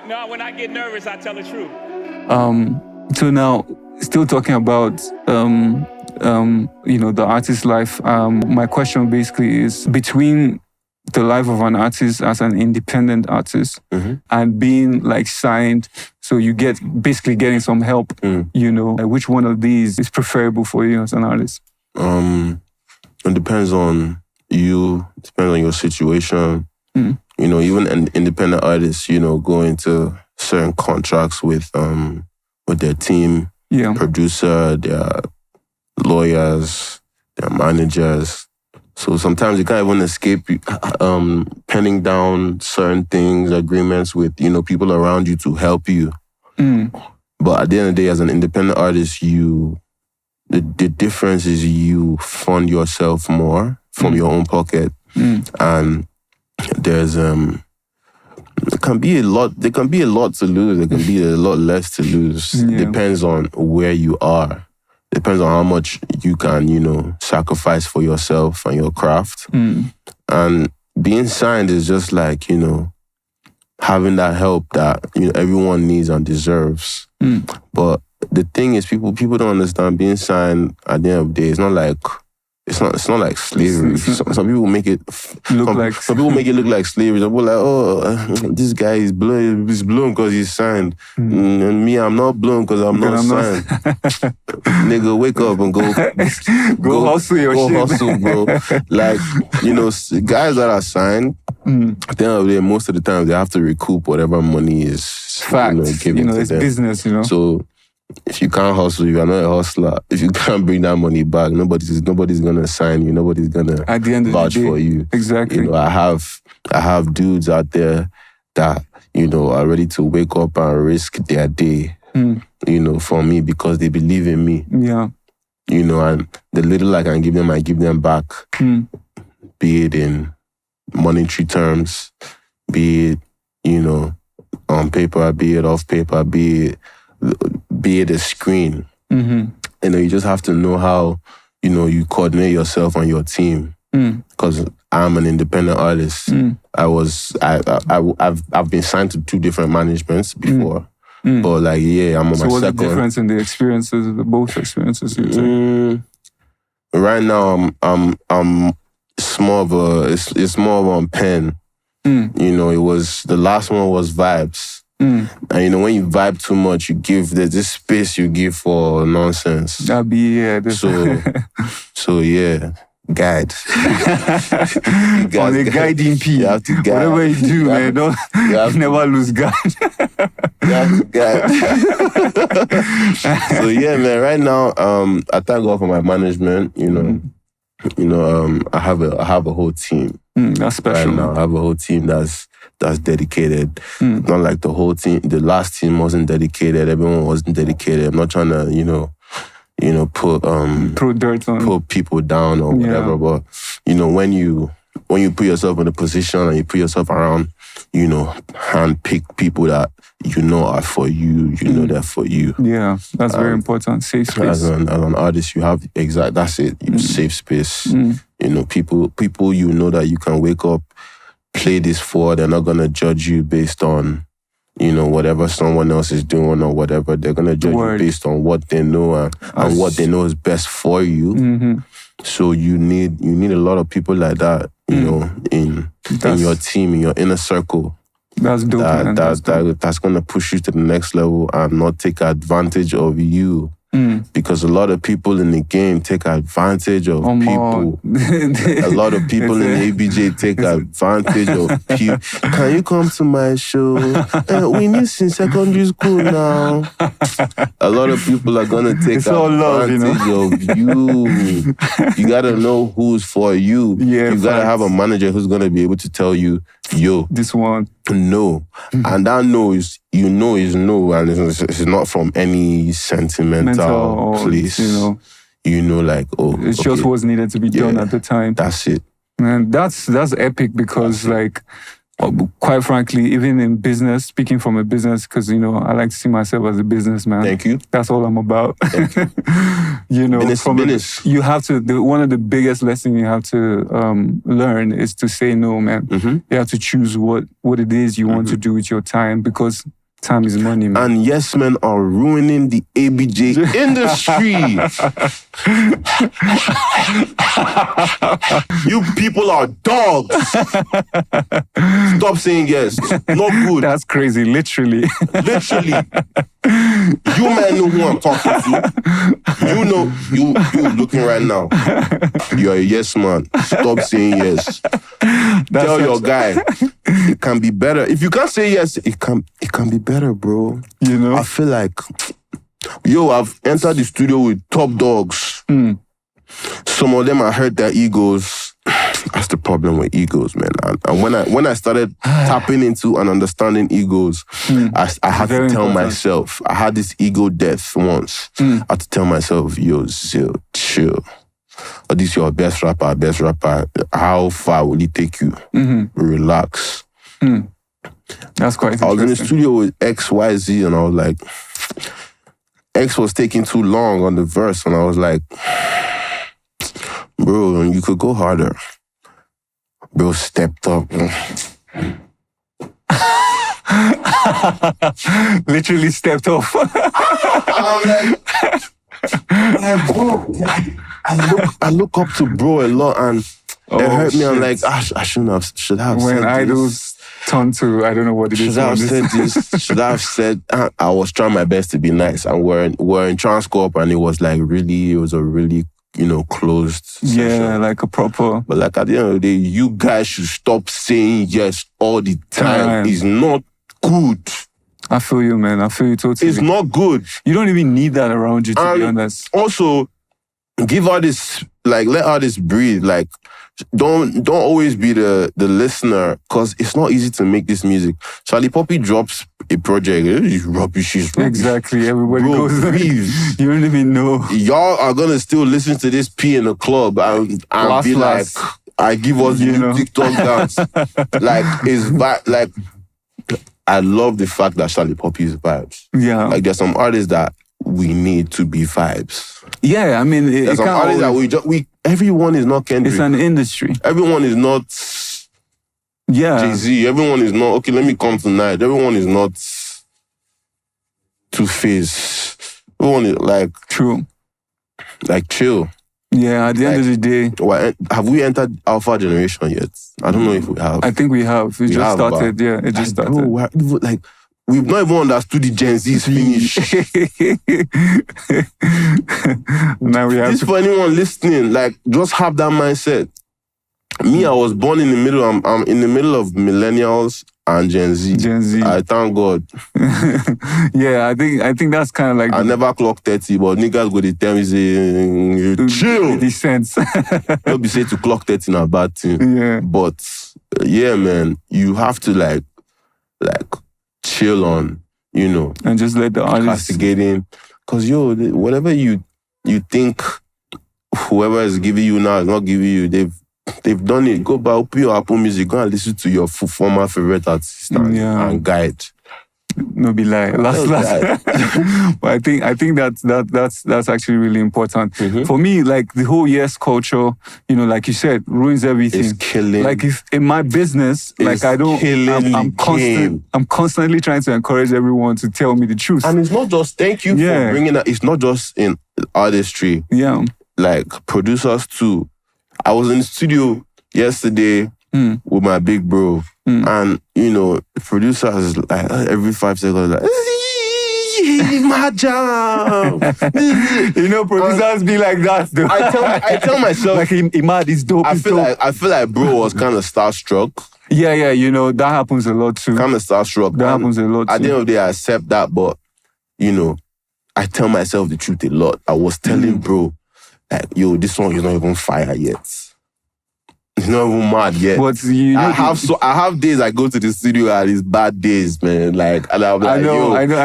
No, when I get nervous, I tell the truth. So now, still talking about the artist life. My question basically is between the life of an artist as an independent artist and being like signed, so you get basically getting some help. Which one of these is preferable for you as an artist? It depends on you. Depends on your situation. Even an independent artists, go into certain contracts with their team, producer, their lawyers, their managers. So sometimes you can't even escape penning down certain things, agreements with, people around you to help you. But at the end of the day, as an independent artist, the difference is you fund yourself more from your own pocket. And there's there can be a lot to lose. There can be a lot less to lose. Depends on where you are. Depends on how much you can, sacrifice for yourself and your craft. And being signed is just like, having that help that everyone needs and deserves. But the thing is, people don't understand being signed at the end of the day. It's not like slavery. Some people make it some people make it look like slavery. Some people like, this guy is blown because he's signed. And me, I'm not blown because I'm not signed. Nigga, wake up and go hustle your shit. Go hustle, bro. Like, guys that are signed, at the end of the day, most of the time they have to recoup whatever money is given to it's them. Business, So if you can't hustle, you are not a hustler. If you can't bring that money back, nobody's gonna sign you. Nobody's gonna at the end of vouch the day, for you. Exactly. I have dudes out there that are ready to wake up and risk their day. For me because they believe in me. Yeah. And the little I can give them, I give them back. Be it in monetary terms, be it on paper, be it off paper, be it a screen. You just have to know how, you coordinate yourself and your team. Because I'm an independent artist. I've been signed to 2 different managements before. But I'm on my second. So what's the difference in the experiences, both experiences? Right now, it's more of a pen. It was, the last one was vibes. And when you vibe too much, there's this space you give for nonsense. So yeah, guide. On a guiding P. You have to guide. Whatever you do, man, you never lose guide. You have to guide. So yeah, man, right now, I thank God for my management, I have a whole team. That's special. Right now, I have a whole team that's dedicated. Not like the whole team. The last team wasn't dedicated. Everyone wasn't dedicated. I'm not trying to, put throw dirt on, put people down or whatever. But when you put yourself in a position and you put yourself around, handpick people that are for you. They're for you. Yeah, that's very important. Safe space. As an artist, you have that's it. Safe space. People that you can wake up, play this for. They're not gonna judge you based on whatever someone else is doing or whatever. They're gonna judge you based on what they know and what they know is best for you. So you need a lot of people like that, in your team, in your inner circle. That's dope. That's gonna push you to the next level and not take advantage of you. Because a lot of people in the game take advantage of people. A lot of people in the ABJ take advantage of people. Can you come to my show? We need in secondary school now. A lot of people are gonna take advantage of you. You gotta know who's for you. Yeah, you gotta have a manager who's gonna be able to tell you, yo, this one. No. And that no is no, and it's not from any sentimental place. It's just what's needed to be done at the time. That's it. And that's epic because quite frankly, even in business, speaking from a business, because, I like to see myself as a businessman. Thank you. That's all I'm about. Business. You have to, one of the biggest lessons you have to learn is to say no, man. You have to choose what it is you want to do with your time, because Time is money, man. And yes men are ruining the ABJ industry. You people are dogs. Stop saying yes. Not good. That's crazy, literally. Literally. You men know who I'm talking to. You know, you looking right now. You're a yes man. Stop saying yes. Tell your guy, it can be better. If you can't say yes, it can be better, bro. You know? I feel like, I've entered the studio with top dogs. Some of them, I hurt their egos. That's the problem with egos, man. And when I started tapping into and understanding egos, I had to tell myself, I had this ego death once. I had to tell myself, yo, Zil, chill. Or this your best rapper. How far will it take you? Relax. That's quite interesting. I was in the studio with XYZ and I was like, X was taking too long on the verse and I was like, bro, you could go harder. Bro stepped up. Literally stepped off. I'm like, bro, I look up to bro a lot and it hurt me. I'm like, I should have when said idols this. turn to, I don't know what it is. Should I have said this? Should I have said, I was trying my best to be nice and we're in Transcorp and it was a really, closed session. Yeah, like a proper. But like at the end of the day, you guys should stop saying yes all the time. It's not good. I feel you, man. I feel you totally. It's not good. You don't even need that around you, to be honest. Also, give artists, let artists breathe. Like, don't always be the listener, because it's not easy to make this music. Charlie Poppy drops a project, it's rubbish. Exactly, everybody goes, breathe. You don't even know. Y'all are gonna still listen to this P in the club and be like, I give us the TikTok dance. I love the fact that Charlie Poppy is vibes. Yeah. Like, there's some artists that we need to be vibes. Yeah, I mean, there's some artists that everyone is not Kendrick. It's an industry. Everyone is not Jay-Z. Everyone is not, okay, let me come tonight. Everyone is not Two-Face. Everyone is true. Chill. Yeah, at the end of the day. Have we entered Alpha generation yet? I don't know if we have. I think we have. We just started. Yeah, it just started. Bro, we've not even understood the Gen Z's finish. Now we have this for anyone listening, just have that mindset. Me, I was born in the middle. I'm in the middle of millennials and Gen Z. I thank God. Yeah, I think that's kind of I never clocked 30, but niggas go to tell me say, chill. It makes sense. Don't be say to clock 30 in a bad thing. Yeah. But yeah, man, you have to chill on, and just let the artists castigating. Because whatever you think whoever is giving you now is not giving you, they've done it. Go back, open your Apple Music, go and listen to your former favorite artist and guide. No be lie. Last. But I think that's actually really important. For me, the whole yes culture, like you said, ruins everything. It's killing. If in my business, I'm constantly trying to encourage everyone to tell me the truth. And it's not just, thank you for bringing that. It's not just in artistry. Yeah. Producers too. I was in the studio yesterday with my big bro. And, the producer is every 5 seconds, my job. Producers be like that, though. I tell myself, Imad is dope. I feel like bro was kind of starstruck. Yeah, that happens a lot too. Kind of starstruck. That happens a lot too. At the end of the day, I accept that, but, I tell myself the truth a lot. I was telling bro, this song is not even fire yet. It's not even mad yet. But I have days I go to the studio and it's bad days, man. And I'm like, I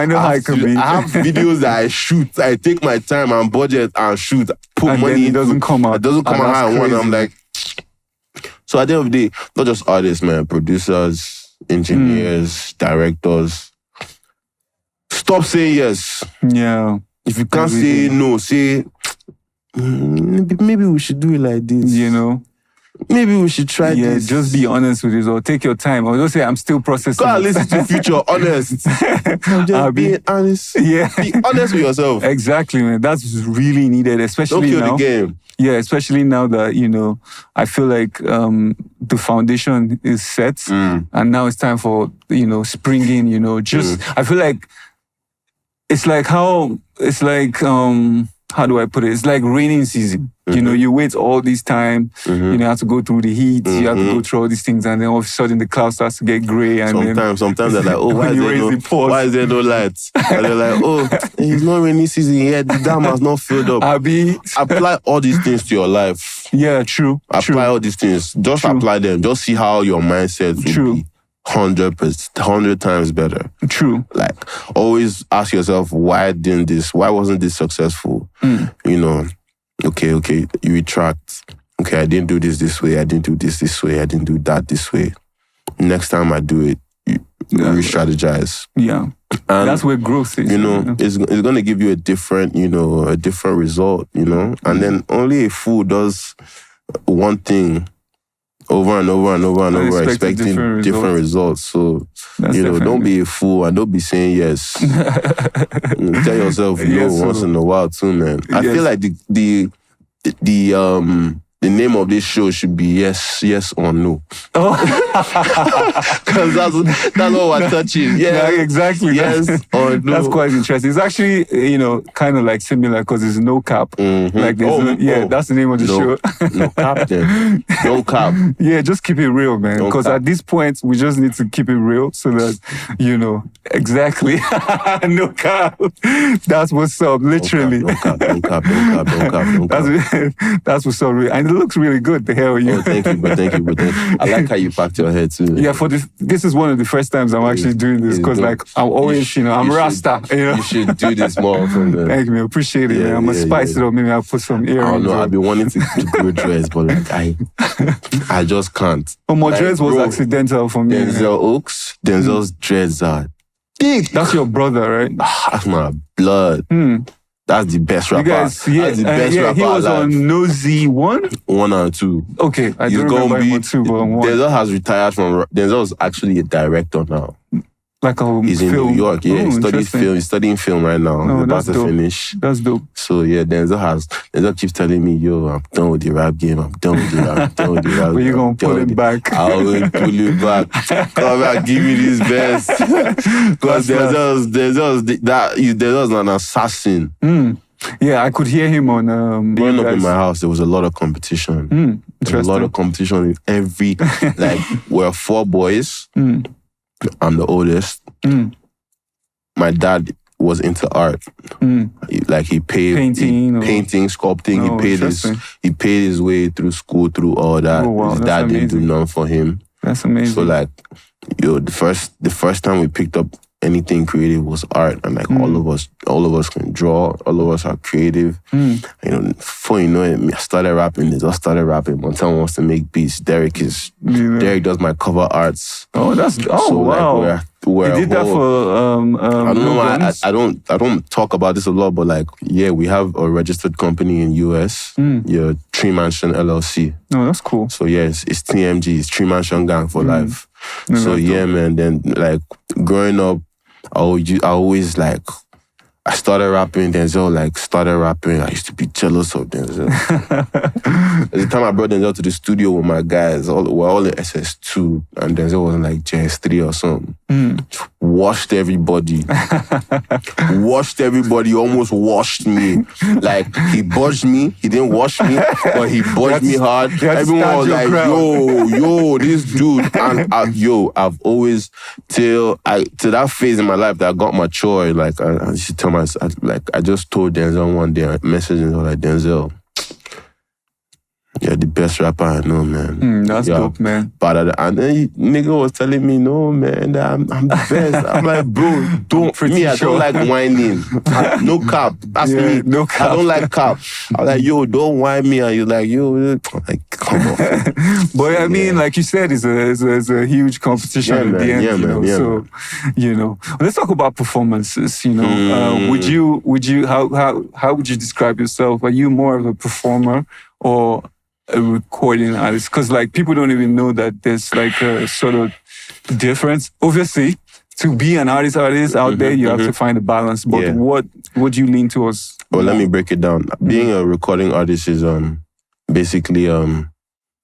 know how it can be. I have videos that I shoot. I take my time and budget and shoot. Put money. It doesn't come out. It doesn't come out how I want. I'm like, so at the end of the day, not just artists, man. Producers, engineers, directors. Stop saying yes. Yeah. If you can't say no, say maybe we should do it like this. maybe we should try this. Just be honest with yourself. Take your time. Or don't say, I'm still processing. Go and listen to Future, honest. Just being honest. Yeah. Be honest with yourself. Exactly, man. That's really needed, especially now. Don't kill the game. Yeah, especially now that, I feel like the foundation is set and now it's time for, springing, I feel like it's like how do I put it? It's like raining season. You wait all this time, you have to go through the heat, you have to go through all these things, and then all of a sudden the cloud starts to get grey. And sometimes they're like, oh, why is there no lights? And they're like, oh, it's not rainy season yet, the dam has not filled up. Apply all these things to your life. Yeah, true. Apply all these things. Just apply them. Just see how your mindset will be 100 times better. True. Like, always ask yourself, why wasn't this successful? Okay, you retract. Okay, I didn't do this way, I didn't do this way, I didn't do that this way. Next time I do it, you re-strategize. Yeah. And that's where growth is. It's going to give you a different result, And then only a fool does one thing over and over and over and over, expecting different results. So, don't be a fool and don't be saying yes. Tell yourself once in a while too, man. I feel like the name of this show should be Yes or No. Because that's what we're touching. Yeah, exactly. Yes or no. That's quite interesting. It's actually, kind of like similar because it's no cap. Mm-hmm. Like that's the name of the show. No cap then. No cap. Yeah, just keep it real, man. Because at this point, we just need to keep it real so that, exactly. No cap. That's what's up, literally. No cap. That's what's up. And it looks really good, the hair. Oh, thank you. I like how you packed your hair too. Yeah, this is one of the first times I'm actually doing this because I'm always, I'm Rasta. You should do this more often. Man. Thank you, man. Appreciate it, man. I'm going to spice it up. Maybe I'll put some earrings. I don't know. I've been wanting to grow dreads, but I just can't. Oh, my dreads was accidental for me. Zilla Oaks, Denzel's dreads are thick. That's your brother, right? That's my blood. That's the best rapper. That's the best rapper he was alive. on No Z1? 1 and 2. Okay, I don't remember him on 2, but on 1. Denzel has retired from... Denzel is actually a director now. Like he's in New York, yeah. He's studying film right now. He's about to finish. That's dope. So yeah, Denzel keeps telling me, yo, I'm done with the rap game. I'm done with the rap game. But you're going to pull it back. I will pull it back. Come back, give me this best. Because Denzel's an assassin. Yeah, I could hear him on... Growing up in my house, there was a lot of competition. There was a lot of competition in every... we're 4 boys. I'm the oldest. My dad was into art. He paid painting, sculpting. He paid his way through school, through all that. His dad didn't do none for him. That's amazing. So the first time we picked up anything creative was art, and all of us can draw. All of us are creative. Before you know it, I started rapping. They just started rapping. Montel wants to make beats. Derek does my cover arts. Oh, wow. He did that for I don't know why I don't talk about this a lot, but we have a registered company in US. Yeah, Tree Mansion LLC. Oh, that's cool. So yes, it's TMG, it's Tree Mansion Gang for life. So yeah, man. Then growing up, I always I started rapping, Denzel started rapping. I used to be jealous of Denzel. At the time I brought Denzel to the studio with my guys, we're all in SS2, and Denzel was in JS3 or something. Washed everybody. Almost washed me. He budged me. He didn't wash me, but he budged me hard. Everyone was like, yo, this dude. And I've always, till that phase in my life that I got mature, I used to tell myself, I just told Denzel one day, I messaged him, Denzel, you're the best rapper I know, man. That's dope, man. And then nigga was telling me, no, man, I'm the best. I'm like, bro, I don't like whining. No cap. That's me. No cap. I don't like cap. I'm like, yo, don't whine me. And you're like, yo, come on. But I mean, like you said, it's a huge competition at the end. So, let's talk about performances. Would you how would you describe yourself? Are you more of a performer, or a recording artist? Because like people don't even know that there's like a sort of difference. Obviously, to be an artist out there, you have to find a balance. But what do you lean towards? Well, let me break it down. Being a recording artist is basically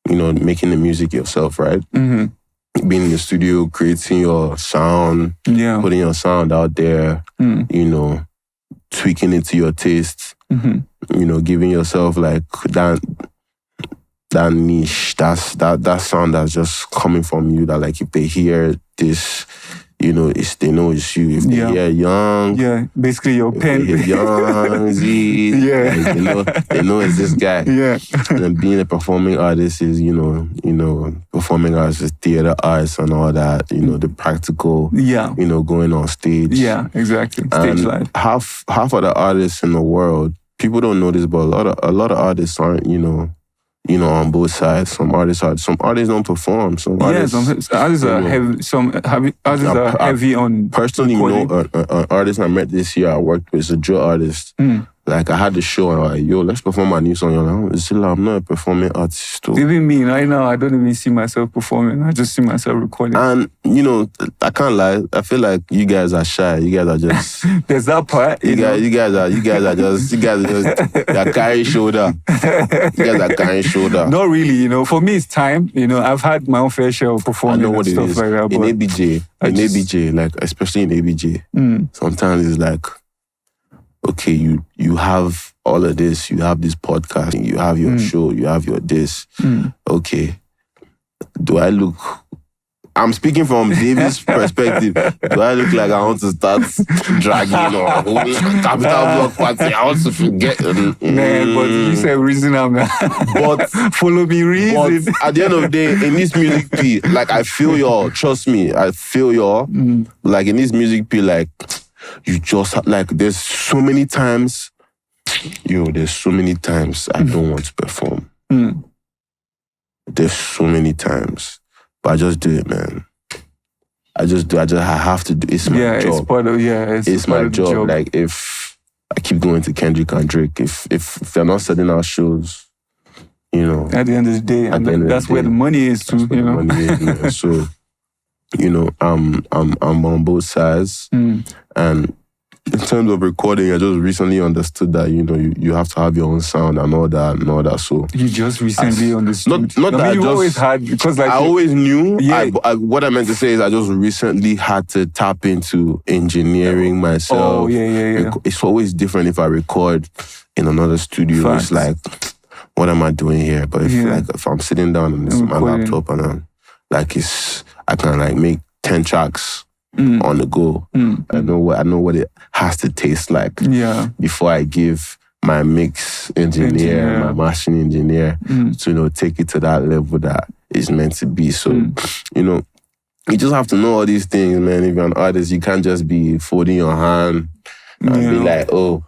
making the music yourself, right? Being in the studio, creating your sound, putting your sound out there, tweaking it to your taste, giving yourself like that niche, that sound that's just coming from you, that like if they hear this, they know it's you. If they hear Young, basically your pen. If they hear Young, Z, like, they know it's this guy. And then being a performing artist is, performing arts is theater arts and all that, the practical, going on stage. Yeah, exactly. Stage life. Half of the artists in the world, people don't know this, but a lot of artists aren't, on both sides. Some artists don't perform. Some artists are heavy. Artists are heavy on. Personally, an artist I met this year I worked with is a drill artist. Like I had the show and I'm like, yo, let's perform my new song. You're like, Zilla, I'm not a performing artist too. Even me, right now, I don't even see myself performing. I just see myself recording. And, I can't lie. I feel like you guys are shy. You guys are just... There's that part. You guys are just you're carrying shoulder. You guys are carrying shoulder. Not really, For me, it's time. I've had my own fair share of performing and stuff like that. In ABJ, like, especially in ABJ, sometimes it's like, okay, you have all of this, you have this podcast, you have your show, you have your this. Okay, do I look... I'm speaking from David's perspective. Do I look like I want to start dragging or holding a capital block party? I want to forget. Man, but you said reason I'm not. But follow me reason. But at the end of the day, in this music P, like I feel your, trust me, I feel your, like in this music P, like you just, like there's so many times I don't want to perform. There's so many times. But I just do it, man. I have to do it. It's my job. It's part of, it's my job. Like, if I keep going to Kendrick and Drake, if they're not selling our shows, At the end of the day, that's where the money is too, The money is, man. So, I'm on both sides. And in terms of recording, I just recently understood that, you have to have your own sound and all that. So you just recently understood. Not that you always had, because like... I always knew. What I meant to say is I just recently had to tap into engineering myself. Oh, yeah. It's always different if I record in another studio. Facts. It's like, what am I doing here? But if I'm sitting down on my laptop and I can like make 10 tracks on the go. I know what it has to taste like before I give my mix engineer, my machine engineer to take it to that level that it's meant to be. So, you just have to know all these things, man. If you're an artist, you can't just be folding your hand and be like, oh,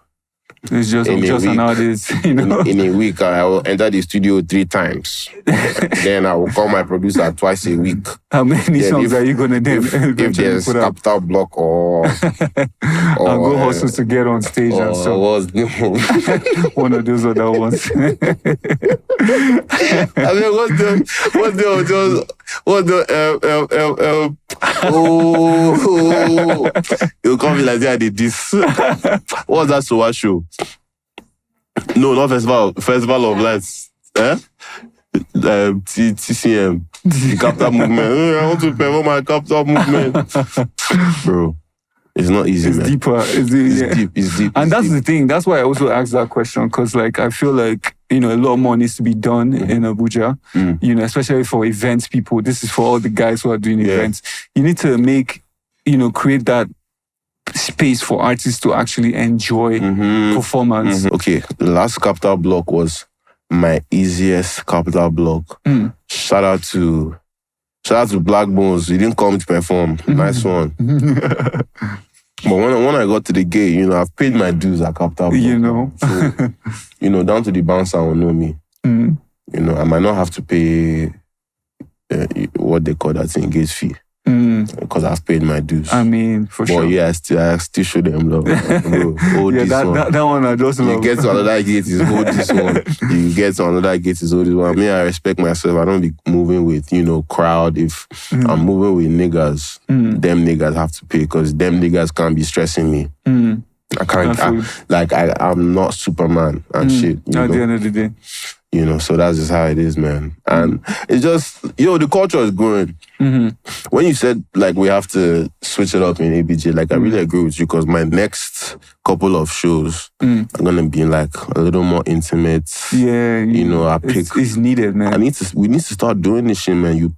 it's just an artist, In a week, I will enter the studio 3 times. Then I will call my producer twice a week. How many songs are you going to do? If there's capital block or I'll go hustle to get on stage and stuff. One of those other ones. I mean, you'll come me like, I did this. What was that Sowa show? No, not Festival of Lights. TCM. The capital movement. I want to perform my capital movement. Bro, it's not easy, it's man. Deeper. It's deep. And that's the thing. That's why I also asked that question, because like I feel like, a lot more needs to be done in Abuja, especially for events people. This is for all the guys who are doing events. You need to create that space for artists to actually enjoy performance. Okay, the last capital block was my easiest capital block. Shout out to Black Bones. He didn't come to perform. Nice one. But when I got to the gate, I've paid my dues at capital block. So, down to the bouncer will know me. I might not have to pay what they call that thing, gate fee. because I've paid my dues. I mean, for sure. But yeah, I still show them love. Bro, hold Yeah, this that one I just You love. get to another gate, is hold this one. You get to another gate, is hold this one. Me, I respect myself. I don't be moving with, crowd. If I'm moving with niggas, them niggas have to pay because them niggas can't be stressing me. I can't, I'm not Superman and shit. At the end of the day. So that's just how it is, man. And it's just, the culture is growing. When you said, we have to switch it up in ABJ, I really agree with you because my next couple of shows are going to be, a little more intimate. Yeah. I pick... It's needed, man. We need to start doing this shit, man. You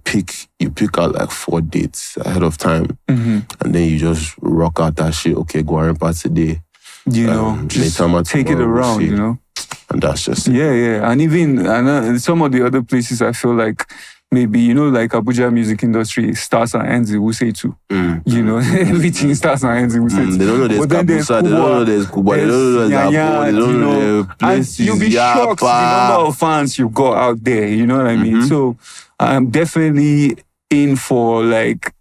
pick out, 4 dates ahead of time. And then you just rock out that shit. Okay, go on part today. Just take it around, And that's just it. Yeah. And even some of the other places, I feel like maybe, Abuja music industry starts and ends in Wuse too. Everything starts and ends in Wuse too. They don't know there's Kabusa, they don't know there's Kuba, they don't know there's Apo, they don't know the places. And you'll be shocked the number of fans you've got out there, you know what I mean? So I'm definitely in for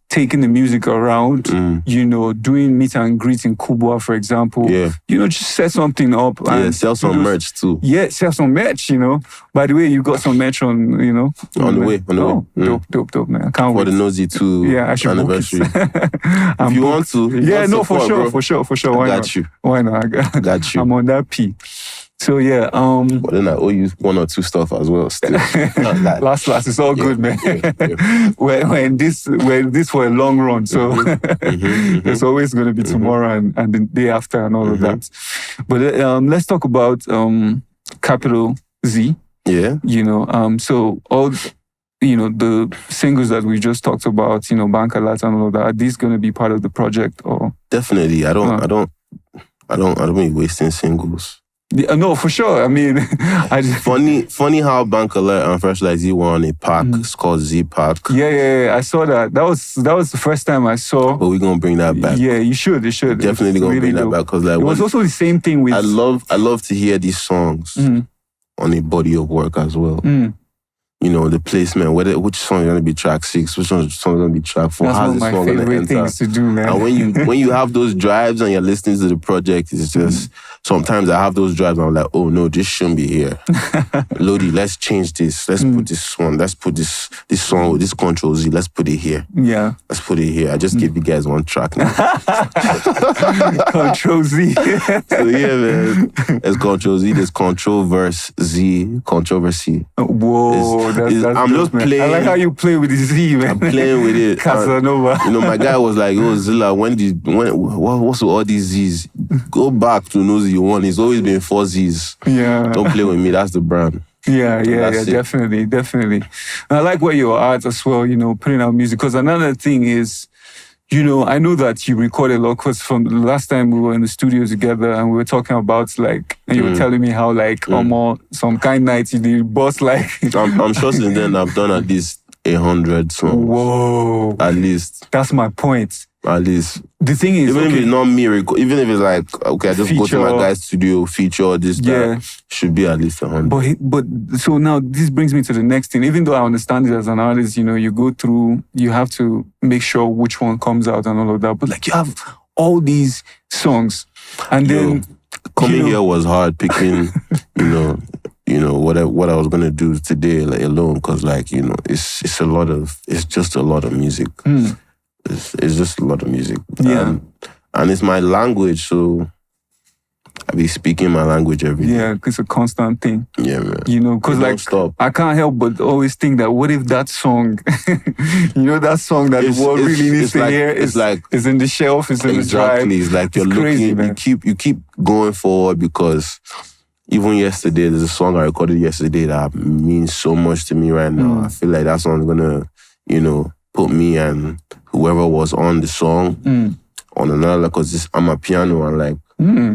taking the music around, doing meet and greet in Kubwa, for example. Yeah. Just set something up. Yeah, and sell some merch too. Yeah, sell some merch, By the way, you got some merch on, On the way. Dope, man. I can't wait. For the Nosy 2 yeah, I should anniversary. If you want to. Yeah, no, for sure. Why I got not? you. Why not? I got you. I'm on that P. So yeah, but then I owe you 1 or 2 stuff as well. Still. last, it's all good, man. Yeah. when this for a long run, so there's always going to be tomorrow and the day after and all of that. But let's talk about Capital Z. Yeah. So all the singles that we just talked about, Banka Lat and all of that, are these going to be part of the project or? Definitely. I don't be wasting singles. Yeah, no, for sure. I mean, funny how Bank Alert and Fresh Like Z were on a pack. It's called Z Pack. Yeah. I saw that. That was the first time I saw. But we're gonna bring that back. Yeah, you should. Definitely gonna bring that back because it was also the same thing with. I love to hear these songs on a body of work as well. The placement, which song is going to be track 6, which song is going to be track 4, that's how's one the of song my going to favorite enter? things to do, man. And when you have those drives and you're listening to the project, it's just, sometimes I have those drives and I'm like, oh no, this shouldn't be here. Lodi, let's change this. Let's put this one. Let's put this song with this Control Z. Let's put it here. Yeah. Let's put it here. I just gave you guys one track now. Control Z. So yeah, man. There's Control Z, there's Controverse Z, Controversy. Whoa, that's I'm dope, just man. playing. I like how you play with the Z, man. I'm playing with it. Casanova. My guy was like, oh, Zilla, what's with all these Z's? Go back to Nosy you want. It's always been 4 Z's. Yeah. Don't play with me. That's the brand. Yeah, definitely. And I like where you're at as well, putting out music. Because another thing is, I know that you record a lot because from the last time we were in the studio together and we were talking about and you were telling me how some kind nights you did boss I'm sure since then I've done at least 100 songs. Whoa. At least. That's my point. At least. The thing is, even if it's not me, even if it's okay, I just feature, go to my guy's studio, feature this, that, should be at least 100. But so now this brings me to the next thing. Even though I understand it as an artist, you go through, you have to make sure which one comes out and all of that. But you have all these songs, and then coming here was hard picking, what I was gonna do today alone, because it's just a lot of music. It's just a lot of music. Yeah. And it's my language, so I be speaking my language every day. Yeah, it's a constant thing. Yeah, man. Because stop. I can't help but always think that what if that song, that song that the world really needs to hear is in the shelf, is in the drive. Exactly. It's like you're crazy, looking, man. you keep going forward because even yesterday, there's a song I recorded yesterday that means so much to me right now. I feel like that song's gonna, put me and whoever was on the song on another level, because I'm a piano and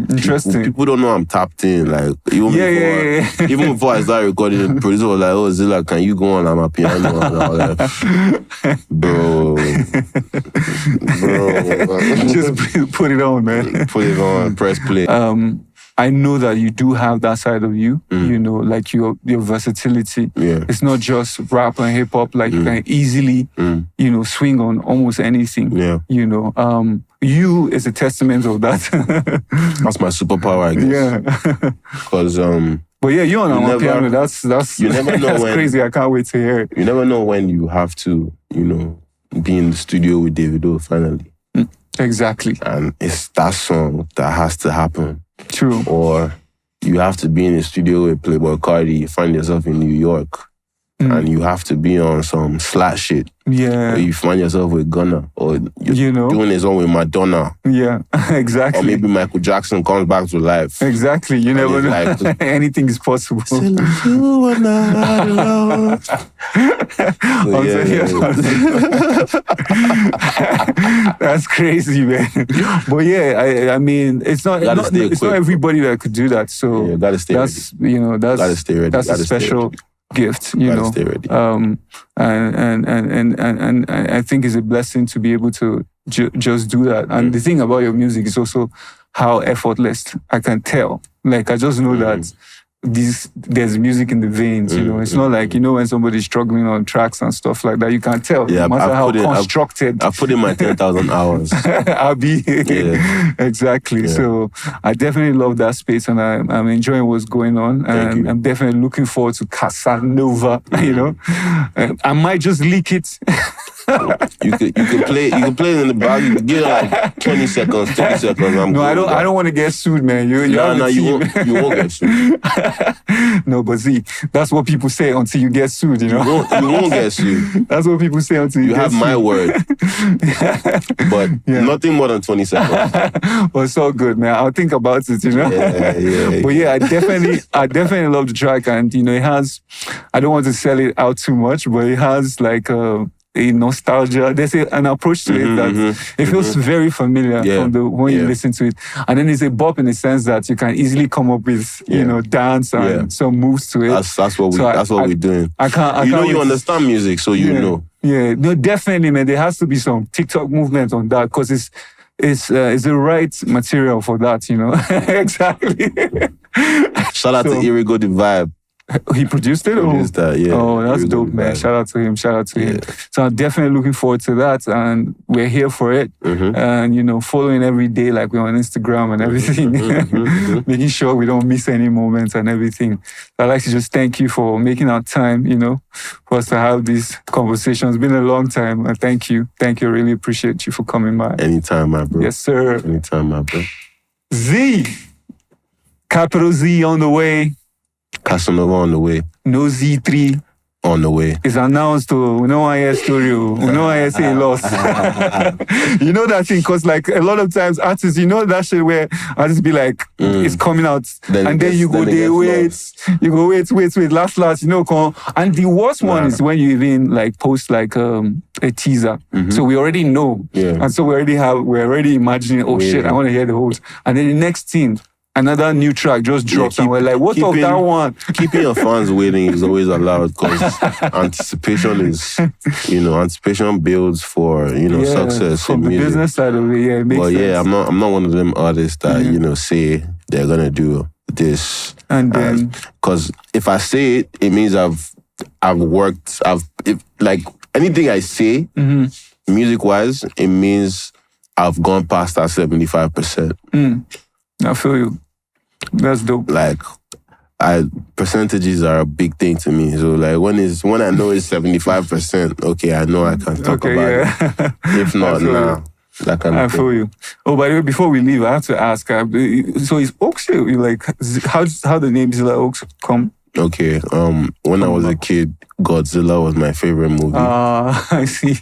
interesting. People don't know I'm tapped in. Even before I started recording, the producer was like, "Oh, Zilla, can you go on? I'm a piano." And I was like, bro. Just put it on, man. Put it on, press play. I know that you do have that side of you, you know, like your versatility. Yeah. It's not just rap and hip hop, like you can easily, you know, swing on almost anything. Yeah. You know, you is a testament of that. That's my superpower, I guess. Yeah. Because but yeah, you on our piano, that's you never know that's when, crazy. I can't wait to hear it. You never know when you have to, you know, be in the studio with Davido finally. Exactly. And it's that song that has to happen. True. Or you have to be in the studio with Playboy Cardi, you find yourself in New York, and you have to be on some slat shit. Yeah. Or you find yourself with Gunna, or you're you know, doing his own with Madonna. Yeah, exactly. Or maybe Michael Jackson comes back to life. Exactly. You never know. Like, anything is possible. You are not alone. That's crazy, man. But yeah, I mean, it's not everybody that could do that. So yeah, gotta stay that's ready. You know, gotta stay ready. That's a special gift, you know. Stay ready. And I think it's a blessing to be able to just do that. And the thing about your music is also how effortless I can tell. Like I just know that there's music in the veins, you know. It's not like, you know, when somebody's struggling on tracks and stuff like that, you can tell. Yeah, no matter how constructed. I've put in my 10,000 hours. I'll be exactly. Yeah. So I definitely love that space, and I'm enjoying what's going on, and I'm definitely looking forward to Casanova. You know, I might just leak it. You could play it in the back. You could get like 20 seconds, 30 seconds. I don't want to get sued, man. You won't get sued. No, but see, that's what people say until you get sued, you know? You won't get sued. That's what people say until you get sued. You have my word. But nothing more than 20 seconds. Well, it's all good, man. I'll think about it, you know? Yeah. But yeah, I definitely love the track, and, you know, it has, I don't want to sell it out too much, but it has like a nostalgia. There's an approach to it that it feels very familiar from when you listen to it. And then it's a bop in the sense that you can easily come up with, you know, dance and some moves to it. That's what we're doing. You understand music, so you know. Yeah, no, definitely, man. There has to be some TikTok movement on that, because it's the right material for that, you know. Exactly. Shout out to Irigo the Vibe. He produced it? Oh, that's dope, man. Shout out to him. So I'm definitely looking forward to that, and we're here for it. And, you know, following every day, like we're on Instagram and everything, making sure we don't miss any moments and everything. I'd like to just thank you for making our time, you know, for us to have these conversations. It's been a long time, and thank you. I really appreciate you for coming by. Anytime, my bro. Yes, sir. Anytime, my bro. Z. Capital Z on the way. Casanova on the way. No Z3 on the way. It's announced to we know I story. We know I say lost. You know that thing, because like a lot of times artists, you know that shit where artists be like, it's coming out, then you go wait, last, you know, and the worst one is when you even like post like a teaser. So we already know. And so we're already imagining, oh shit, I want to hear the whole. And then the next thing, another new track just drops, and we're like, what of that one? Keeping your fans waiting is always allowed, because anticipation builds for, success from in the music. Business side of it, it makes sense. I'm not one of them artists that, say they're going to do this. And then... Because if I say it, it means I've worked, anything I say, music-wise, it means I've gone past that 75%. I feel you. That's dope. Like, percentages are a big thing to me. So like when I know it's 75%, okay, I know I can talk about it. If not, nah. That kind of thing. Feel you. Oh, by the way, before we leave, I have to ask. So is Oaks, like, how the name Zilla Oaks come? Okay. When I was a kid, Godzilla was my favorite movie. I see.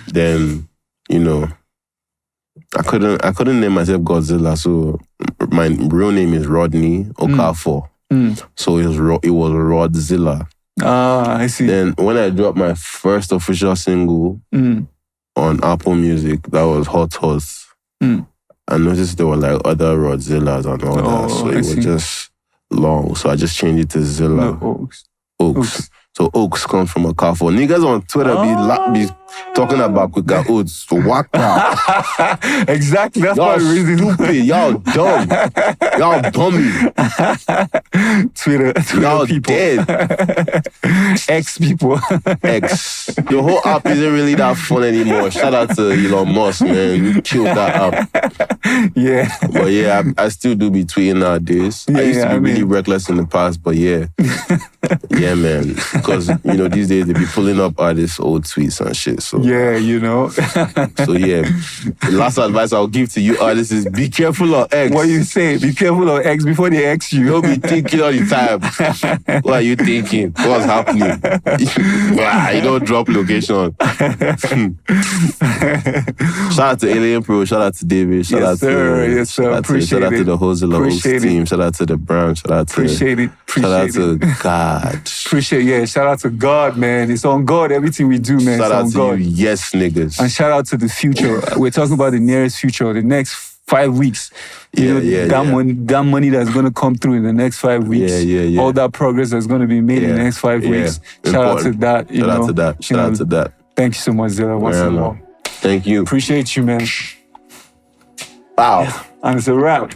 Then, I couldn't name myself Godzilla, so my real name is Rodney Okafor. So it was Rodzilla. I see. Then when I dropped my first official single on Apple Music, that was Hot Horse. I noticed there were like other Rodzillas and all that, so it was just long. So I just changed it to Zilla. No, Oaks. So Oaks comes from Okafor. Niggas on Twitter be talking about quicker oats. Waka. Exactly. That's Y'all why the reason. stupid. Y'all dumb. Y'all dummy. Twitter Y'all people. dead. X people. X. The whole app isn't really that fun anymore. Shout out to Elon Musk, man. You killed that app. Yeah. But yeah, I still do be tweeting nowadays. I used to be really reckless in the past, but yeah. Yeah, man. Because, these days they be pulling up artists' old tweets and shit. So yeah, So yeah, the last advice I'll give to you artists is be careful of X. What you say? Be careful of X before they X you. Don't be thinking all the time. What are you thinking? What's happening? You don't drop location. Shout out to Alien Pro. Shout out to David. Shout out to Appreciate shout out to the whole Zilla Oaks team. Shout out to the Brown. Shout out to Appreciate it. Shout out to God. Shout out to God, man. It's on God. Everything we do, man. Shout out on to God. you, yes niggas. And shout out to the future. We're talking about the nearest future, the next 5 weeks. That money that's going to come through in the next 5 weeks. Yeah. All that progress that's going to be made in the next 5 weeks. Shout out to that. Shout out to that. Thank you so much, Zilla. Once more. Thank you. Appreciate you, man. Wow. And it's a wrap.